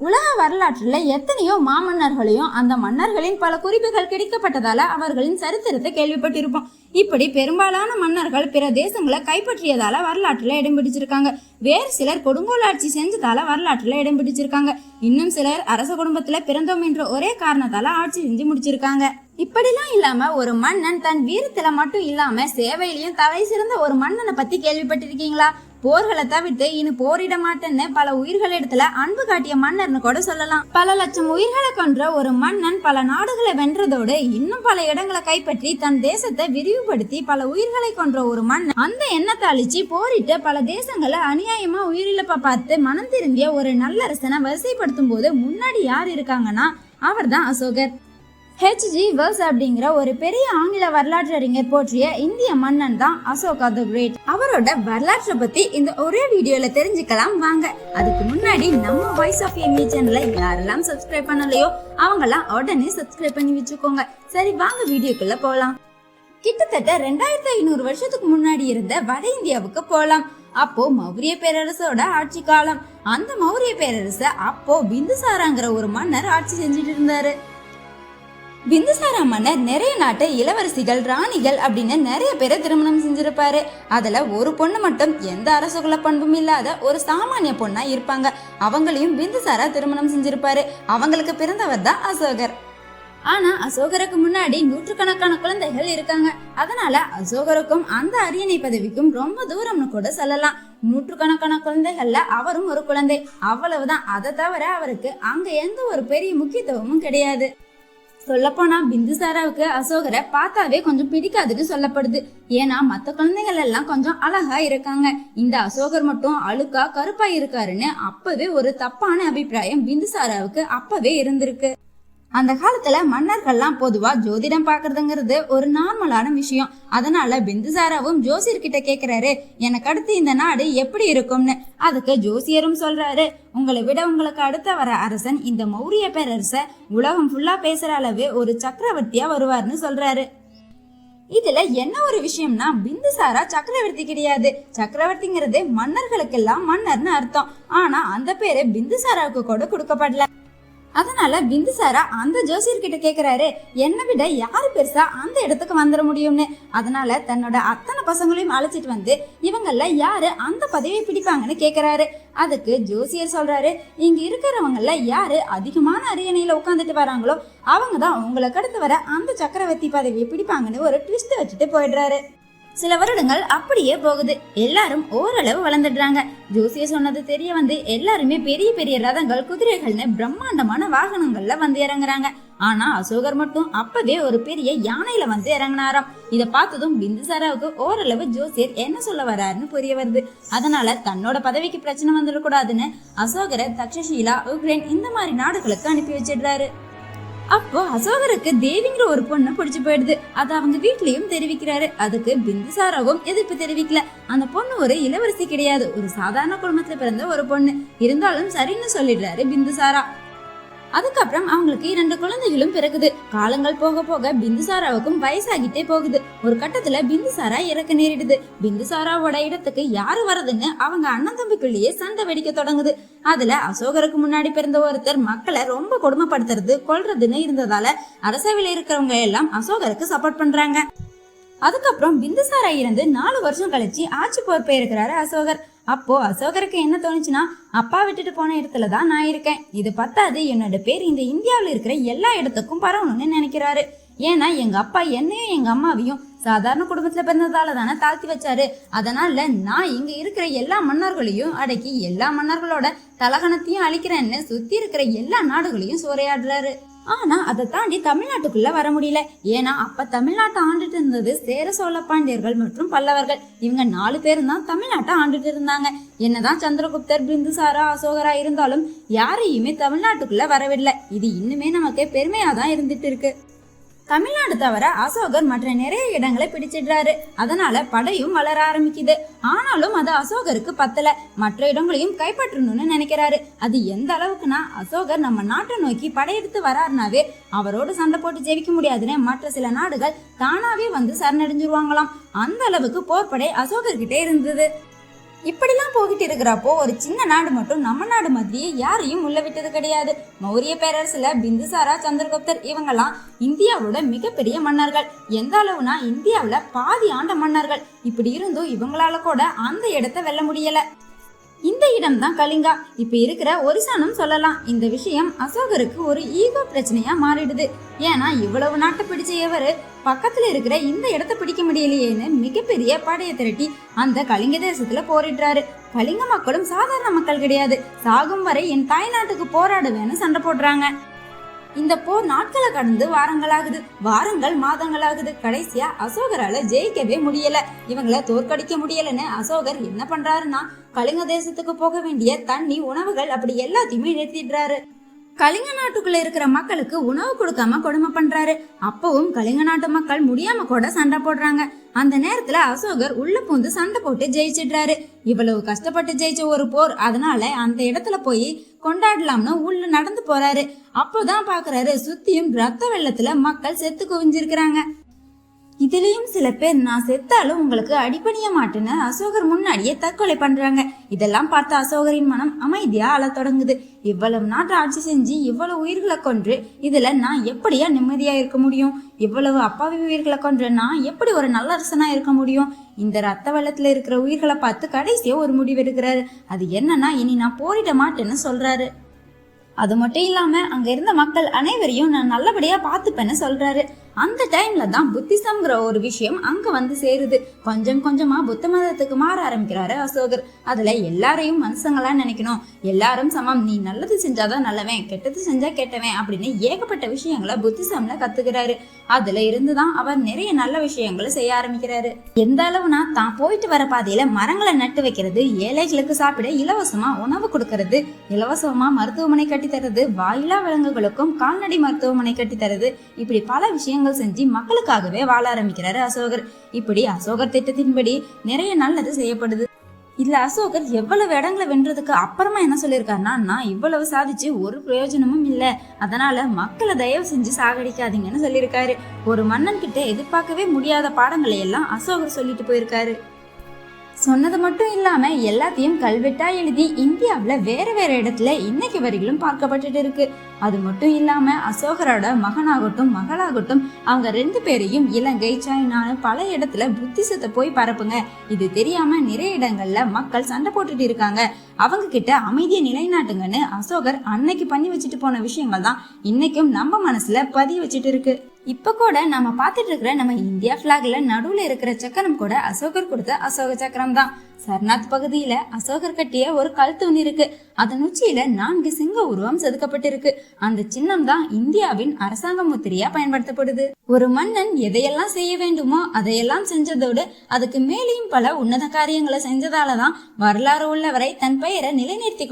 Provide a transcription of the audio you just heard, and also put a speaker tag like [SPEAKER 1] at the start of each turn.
[SPEAKER 1] உலக வரலாற்றுல எத்தனையோ மாமன்னர்களையும் அந்த மன்னர்களின் பல குறிப்புகள் கிடைக்கப்பட்டதால அவர்களின் சரித்திரத்தை கேள்விப்பட்டிருப்போம். இப்படி பெரும்பாலான மன்னர்கள் பிற தேசங்களை கைப்பற்றியதால வரலாற்றுல இடம் பிடிச்சிருக்காங்க. வேறு சிலர் கொடுங்கோல் ஆட்சி செஞ்சதால வரலாற்றுல இடம் பிடிச்சிருக்காங்க. இன்னும் சிலர் அரச குடும்பத்துல பிறந்தோம் என்ற ஒரே காரணத்தால ஆட்சி செஞ்சு முடிச்சிருக்காங்க. இப்படிலாம் இல்லாம ஒரு மன்னன் தன் வீரத்துல மட்டும் இல்லாம சேவையிலையும் தலை சிறந்த ஒரு மன்னனை பத்தி கேள்விப்பட்டிருக்கீங்களா? போர்களை தவிர்த்து இனி போரிட மாட்டேன்னு பல உயிர்கள் இடத்துல அன்பு காட்டிய மன்னர்னு கூட சொல்லலாம். பல லட்சம் உயிர்களை கொன்ற ஒரு மன்னன் பல நாடுகளை வென்றதோடு இன்னும் பல இடங்களை கைப்பற்றி தன் தேசத்தை விரிவுபடுத்தி பல உயிர்களை கொன்ற ஒரு மன்னன் அந்த எண்ணத்தை அழிச்சு போரிட்டு பல தேசங்களை அநியாயமா உயிரிழப்ப பார்த்து மனம் திரும்பிய ஒரு நல்லரசனை வரிசைப்படுத்தும் போது முன்னாடி யார் இருக்காங்கன்னா அவர் தான் அசோகர். H.G. Wells அப்படிங்கிற ஒரு பெரிய ஆங்கில வரலாற்று அறிஞர் போற்றிய இந்திய மன்னன் தான் அசோகா தி கிரேட். அவரோட வரலாற்றை பத்தி இந்த ஒரே வீடியோல தெரிஞ்சுக்கலாம் வாங்க. அதுக்கு முன்னாடி நம்ம வாய்ஸ் ஆஃப் எம்ஏ சேனலை யாரெல்லாம் சப்ஸ்கிரைப் பண்ணலையோ அவங்கெல்லாம் உடனே சப்ஸ்கிரைப் பண்ணி வச்சுக்கோங்க. சரி வாங்க வீடியோக்குள்ள போலாம். கிட்டத்தட்ட 2500 வருஷத்துக்கு முன்னாடி இருந்த வட இந்தியாவுக்கு போலாம். அப்போ மௌரிய பேரரசோட ஆட்சி காலம். அந்த மௌரிய பேரரச அப்போ பிந்துசாராங்கிற ஒரு மன்னர் ஆட்சி செஞ்சுட்டு இருந்தாரு. பிந்துசாரா மன்னர் நிறைய நாட்டு இளவரசிகள் ராணிகள் அப்படின்னு நிறைய பேரை திருமணம் செஞ்சிருப்பாரு. அதுல ஒரு பொண்ணு மட்டும் எந்த அரசகுல பண்பும் இல்லாத ஒரு சாமானிய பொண்ணா இருப்பாங்க. அவங்களையும் பிந்துசாரா திருமணம் செஞ்சிருப்பாரு. அவங்களுக்கு பிறந்தவர் தான் அசோகர். ஆனா அசோகருக்கு முன்னாடி நூற்றுக்கணக்கான குழந்தைகள் இருக்காங்க. அதனால அசோகருக்கும் அந்த அரியணை பதவிக்கும் ரொம்ப தூரம்னு கூட சொல்லலாம். நூற்றுக்கணக்கான குழந்தைகள்ல அவரும் ஒரு குழந்தை, அவ்வளவுதான். அதை தவிர அவருக்கு அங்க எந்த ஒரு பெரிய முக்கியத்துவமும் கிடையாது. சொல்லப்போனா பிந்துசாராவுக்கு அசோகரை பார்த்தாவே கொஞ்சம் பிடிக்காதுன்னு சொல்லப்படுது. ஏன்னா மத்த குழந்தைகள் எல்லாம் கொஞ்சம் அழகா இருக்காங்க, இந்த அசோகர் மட்டும் அழுக்கா கருப்பா இருக்காருன்னு அப்பவே ஒரு தப்பான அபிப்பிராயம் பிந்துசாராவுக்கு அப்பவே இருந்திருக்கு. அந்த காலத்துல மன்னர்கள்லாம் பொதுவா ஜோதிடம் பாக்குறதுங்கிறது ஒரு நார்மலான விஷயம். அதனால பிந்துசாராவும் ஜோசியர் கிட்ட கேக்குறாரு, எனக்கு அடுத்து இந்த நாடு எப்படி இருக்கும்னு. அதுக்கு ஜோசியரும் சொல்றாரு, உங்களை விட உங்களுக்கு அடுத்த வர அரசன் இந்த மௌரிய பேரரச உலகம் ஃபுல்லா பேசுற அளவு ஒரு சக்கரவர்த்தியா வருவார்னு சொல்றாரு. இதுல என்ன ஒரு விஷயம்னா, பிந்துசாரா சக்கரவர்த்தி கிடையாது. சக்கரவர்த்திங்கிறது மன்னர்களுக்கெல்லாம் மன்னர்னு அர்த்தம். ஆனா அந்த பேரு பிந்துசாராவுக்கு கூட கொடுக்கப்படல. அதனால பிந்துசாரா அந்த ஜோசியர் கிட்ட கேக்குறாரு, என்னை விட யாரு பெருசா அந்த இடத்துக்கு வந்துட முடியும்னு. அதனால தன்னோட அத்தனை பசங்களையும் அழைச்சிட்டு வந்து இவங்கள யாரு அந்த பதவியை பிடிப்பாங்கன்னு கேக்குறாரு. அதுக்கு ஜோசியர் சொல்றாரு, இங்க இருக்கிறவங்கள யாரு அதிகமான அரியணையில உட்காந்துட்டு வராங்களோ அவங்கதான் உங்களுக்கு அடுத்து வர அந்த சக்கரவர்த்தி பதவியை பிடிப்பாங்கன்னு ஒரு ட்விஸ்ட் வச்சுட்டு போயிடுறாரு. சில வருடங்கள் அப்படியே போகுது. எல்லாரும் ஓரளவு வளர்ந்துடுறாங்க. ஜோசியர் சொன்னது தெரிய வந்து எல்லாருமே பெரிய பெரிய ரதங்கள் குதிரைகள்னு பிரம்மாண்டமான வாகனங்கள்ல வந்து இறங்குறாங்க. ஆனா அசோகர் மட்டும் அப்பவே ஒரு பெரிய யானையில வந்து இறங்கினாராம். இத பார்த்ததும் பிந்துசாராவுக்கு ஓரளவு ஜோசியர் என்ன சொல்ல வர்றாருன்னு புரிய வருது. அதனால தன்னோட பதவிக்கு பிரச்சனை வந்துடக்கூடாதுன்னு அசோகரை தக்ஷஷீலா, உக்ரைன் இந்த மாதிரி நாடுகளுக்கு அனுப்பி வச்சிடுறாரு. அப்போ அசோகருக்கு தேவிங்கிற ஒரு பொண்ணு பிடிச்சு போயிடுது. அதை அவங்க வீட்லயும் தெரிவிக்கிறாரு. அதுக்கு பிந்துசாராவும் எதிர்ப்பு தெரிவிக்கல. அந்த பொண்ணு ஒரு இளவரசி கிடையாது, ஒரு சாதாரண குடும்பத்துல பிறந்த ஒரு பொண்ணு. இருந்தாலும் சரின்னு சொல்லிடுறாரு பிந்துசாரா. அதுக்கப்புறம் அவங்களுக்கு 2 குழந்தைகளும் பிறகுது. காலங்கள் போக போக பிந்துசாராவுக்கும் வயசாகிட்டே போகுது. ஒரு கட்டத்துல பிந்துசாரா இறக்க நேரிடுது. பிந்துசாராவோட இடத்துக்கு யாரு வரதுன்னு அவங்க அண்ணன் தம்பிக்குள்ளேயே சண்டை வெடிக்க தொடங்குது. அதுல அசோகருக்கு முன்னாடி பிறந்த ஒருத்தர் மக்களை ரொம்ப கொடுமைப்படுத்துறது கொல்றதுன்னு இருந்ததால அரசவையில இருக்கிறவங்க எல்லாம் அசோகருக்கு சப்போர்ட் பண்றாங்க. அதுக்கப்புறம் பிந்துசாரா இருந்து 4 வருஷம் கழிச்சு ஆட்சி பொறுப்பே இருக்கிறாரு அசோகர். அப்போ அசோகருக்கு என்ன தோணுச்சுன்னா, அப்பா விட்டுட்டு போன இடத்துலதான் நான் இருக்கேன், இது பத்தாது என்னோட பேர் இந்த இந்தியாவில இருக்கிற எல்லா இடத்துக்கும் பரவணும்னு நினைக்கிறாரு. ஏன்னா எங்க அப்பா என்னையும் எங்க அம்மாவையும் சாதாரண குடும்பத்துல பிறந்ததால தானே தாழ்த்தி வச்சாரு. அதனால நான் இங்க இருக்கிற எல்லா மன்னர்களையும் அடக்கி எல்லா மன்னர்களோட தலகணத்தையும் அழிக்கிறேன்னு சுத்தி இருக்கிற எல்லா நாடுகளையும் சூறையாடுறாரு. ஆனா அதை தாண்டி தமிழ்நாட்டுக்குள்ள வர முடியல. ஏன்னா அப்ப தமிழ்நாட்டை ஆண்டுட்டு இருந்தது சேர சோழ பாண்டியர்கள் மற்றும் பல்லவர்கள். இவங்க 4 பேரும் தான் தமிழ்நாட்டை ஆண்டுட்டு இருந்தாங்க. என்னதான் சந்திரகுப்தர், பிந்துசாரா, அசோகரா இருந்தாலும் யாரையுமே தமிழ்நாட்டுக்குள்ள வரவில்லை. இது இன்னுமே நமக்கு பெருமையாதான் இருந்துட்டு இருக்கு. தமிழ்நாடு தவிர அசோகர் மற்ற நிறைய இடங்களை பிடிச்சிடுறாரு. அதனால படையும் வளர ஆரம்பிக்குது. ஆனாலும் அது அசோகருக்கு பத்தல. மற்ற இடங்களையும் கைப்பற்றணும்னு நினைக்கிறாரு. அது எந்த அளவுக்குன்னா, அசோகர் நம்ம நாட்டை நோக்கி படையெடுத்து வராருனாவே அவரோடு சண்டை போட்டு ஜெயிக்க முடியாதுன்னு மற்ற சில நாடுகள் தானாவே வந்து சரணடைஞ்சிருவாங்களாம். அந்த அளவுக்கு போர்படை அசோகர் கிட்டே இருந்தது. இப்படிலாம் போகிட்டு இருக்கிறப்போ ஒரு சின்ன நாடு மட்டும் நம்ம நாடு மாதிரியே யாரையும் உள்ள விட்டது கிடையாது. மௌரிய பேரரசுல பிந்துசாரா, சந்திரகுப்தர் இவங்கெல்லாம் இந்தியாவோட மிகப்பெரிய மன்னர்கள். எந்த அளவுனா இந்தியாவுல பாதி ஆண்ட மன்னர்கள். இப்படி இருந்தும் இவங்களால கூட அந்த இடத்தை வெல்ல முடியல. இந்த இடம் தான் கலிங்கா. இப்ப இருக்கிற ஒரிசானும் சொல்லலாம். இந்த விஷயம் அசோகருக்கு ஒரு ஈகோ பிரச்சனையா மாறிடுது. ஏன்னா இவ்வளவு நாட்டை பிடிச்ச இவரு பக்கத்துல இருக்கிற இந்த இடத்தை பிடிக்க முடியலையேன்னு மிகப்பெரிய படையை திரட்டி அந்த கலிங்க தேசத்துல போரிடுறாரு. கலிங்க மக்களும் சாதாரண மக்கள் கிடையாது. சாகும் வரை என் தாய் நாட்டுக்கு போராடுவேன்னு சண்டை போடுறாங்க. இந்த போர் நாட்களை கடந்து வாரங்களாகுது, வாரங்கள் மாதங்களாகுது. கடைசியா அசோகரால ஜெயிக்கவே முடியல. இவங்களை தோற்கடிக்க முடியலன்னு அசோகர் என்ன பண்றாருன்னா கலிங்க தேசத்துக்கு போக வேண்டிய தண்ணி, உணவுகள் அப்படி எல்லாத்தையுமே நிறுத்திடுறாரு. கலிங்க நாட்டுக்குள்ள இருக்கிற மக்களுக்கு உணவு கொடுக்காம கொடுமை பண்றாரு. அப்பவும் கலிங்க நாட்டு மக்கள் முடியாம கூட சண்டை போடுறாங்க. அந்த நேரத்துல அசோகர் உள்ள பூந்து சண்டை போட்டு ஜெயிச்சிடுறாரு. இவ்வளவு கஷ்டப்பட்டு ஜெயிச்ச ஒரு போர், அதனால அந்த இடத்துல போய் கொண்டாடலாம்னு உள்ள நடந்து போறாரு. அப்போதான் பாக்குறாரு சுத்தியும் ரத்த வெள்ளத்துல மக்கள் செத்து குவிஞ்சிருக்கிறாங்க. இதுலயும் சில பேர் நான் செத்தாலும் உங்களுக்கு அடிபணிய மாட்டேன்னு அசோகர் முன்னாடியே தற்கொலை பண்றாங்க. இதெல்லாம் பார்த்த அசோகரின் மனம் அமைதியா அழ தொடங்குது. இவ்வளவு நாட்டு ஆட்சி செஞ்சு இவ்வளவு உயிர்களை கொன்று இதுல நான் எப்படியா நிம்மதியா இருக்க முடியும்? இவ்வளவு அப்பாவி உயிர்களை கொன்று நான் எப்படி ஒரு நல்ல அரசனா இருக்க முடியும்? இந்த ரத்த வெள்ளத்துல இருக்கிற உயிர்களை பார்த்து கடைசியா ஒரு முடிவு எடுக்கிறாரு. அது என்னன்னா இனி நான் போரிட மாட்டேன்னு சொல்றாரு. அது மட்டும் இல்லாம அங்க இருந்த மக்கள் அனைவரையும் நான் நல்லபடியா பாத்துப்பேன்னு சொல்றாரு. அந்த டைம்ல தான் புத்திசம்ங்கிற ஒரு விஷயம் அங்க வந்து சேருது. கொஞ்சம் கொஞ்சமா புத்த மதத்துக்கு மாற ஆரம்பிக்கிறாரு அசோகர். அதுல எல்லாரையும் மனுஷங்களா நினைக்கணும், எல்லாரும் சமம், நீ நல்லது செஞ்சாதான் நல்லவன், கெட்டது செஞ்சா கெட்டவன் அப்படின்னு ஏகப்பட்ட விஷயங்களை புத்திசம்ல கத்துக்கிறாரு. அதுல இருந்துதான் அவர் நிறைய நல்ல விஷயங்களை செய்ய ஆரம்பிக்கிறாரு. எந்த அளவுனா தான் போயிட்டு வர பாதையில மரங்களை நட்டு வைக்கிறது, ஏழைகளுக்கு சாப்பிட இலவசமா உணவு கொடுக்கறது, இலவசமா மருத்துவமனை கட்டி தருது, வாயிலா விலங்குகளுக்கும் கால்நடை மருத்துவமனை கட்டி தருது, இப்படி பல விஷயங்கள் செஞ்சு மக்களுக்காகவே வாழ ஆரம்பிக்கிறாரு அசோகர். இப்படி அசோகர் திட்டத்தின்படி நிறைய நல்லது செய்யப்படுது. இதுல அசோகர் எவ்வளவு இடங்களை வென்றதுக்கு அப்புறமா என்ன சொல்லியிருக்காருன்னா, நான் இவ்வளவு சாதிச்சு ஒரு பிரயோஜனமும் இல்லை, அதனால மக்களை தயவு செஞ்சு சாகடிக்காதீங்கன்னு சொல்லியிருக்காரு. ஒரு மன்னன் கிட்ட எதிர்பார்க்கவே முடியாத பாடங்களை எல்லாம் அசோகர் சொல்லிட்டு போயிருக்காரு. சொன்னது மட்டும் இல்லாம எல்லாத்தையும் கல்வெட்டா எழுதி இந்தியாவுல வேற வேற இடத்துல இன்னைக்கு வரையிலும் பார்க்கப்பட்டு இருக்கு. அது மட்டும் இல்லாம அசோகரோட மகனாகட்டும் மகளாகட்டும் அவங்க 2 பேரையும் இலங்கை, சைனான்னு பல இடத்துல புத்திசத்தை போய் பரப்புங்க. இது தெரியாம நிறைய இடங்கள்ல மக்கள் சண்டை போட்டுட்டு இருக்காங்க, அவங்க கிட்ட அமைதியை நிலைநாட்டுங்கன்னு அசோகர் அன்னைக்கு பண்ணி வச்சுட்டு போன விஷயங்கள் தான் இன்னைக்கும் நம்ம மனசுல பதிய வச்சுட்டு இருக்கு. இப்ப கூட நம்ம பார்த்துட்டு இருக்கிற நம்ம இந்தியா பிளாக்ல நடுவுல இருக்கிற சக்கரம் கூட அசோகர் கொடுத்த அசோக சக்கரம் தான். சர்நாத் பகுதியில அசோகர் கட்டிய ஒரு கல் தூண் இருக்கு. அதன் உச்சியில 4 சிங்க உருவம் செதுக்கப்பட்டிருக்கு. அந்த சின்னம் தான் இந்தியாவின் அரசாங்க முத்திரையா பயன்படுத்தப்படுது. ஒரு மன்னன் எதையெல்லாம் செய்ய வேண்டுமோ அதையெல்லாம் செஞ்சதோடு அதுக்கு மேலேயும் பல உன்னத காரியங்களை செஞ்சதாலதான் வரலாறு உள்ளவரை தன் பெயரை நிலைநிறுத்தி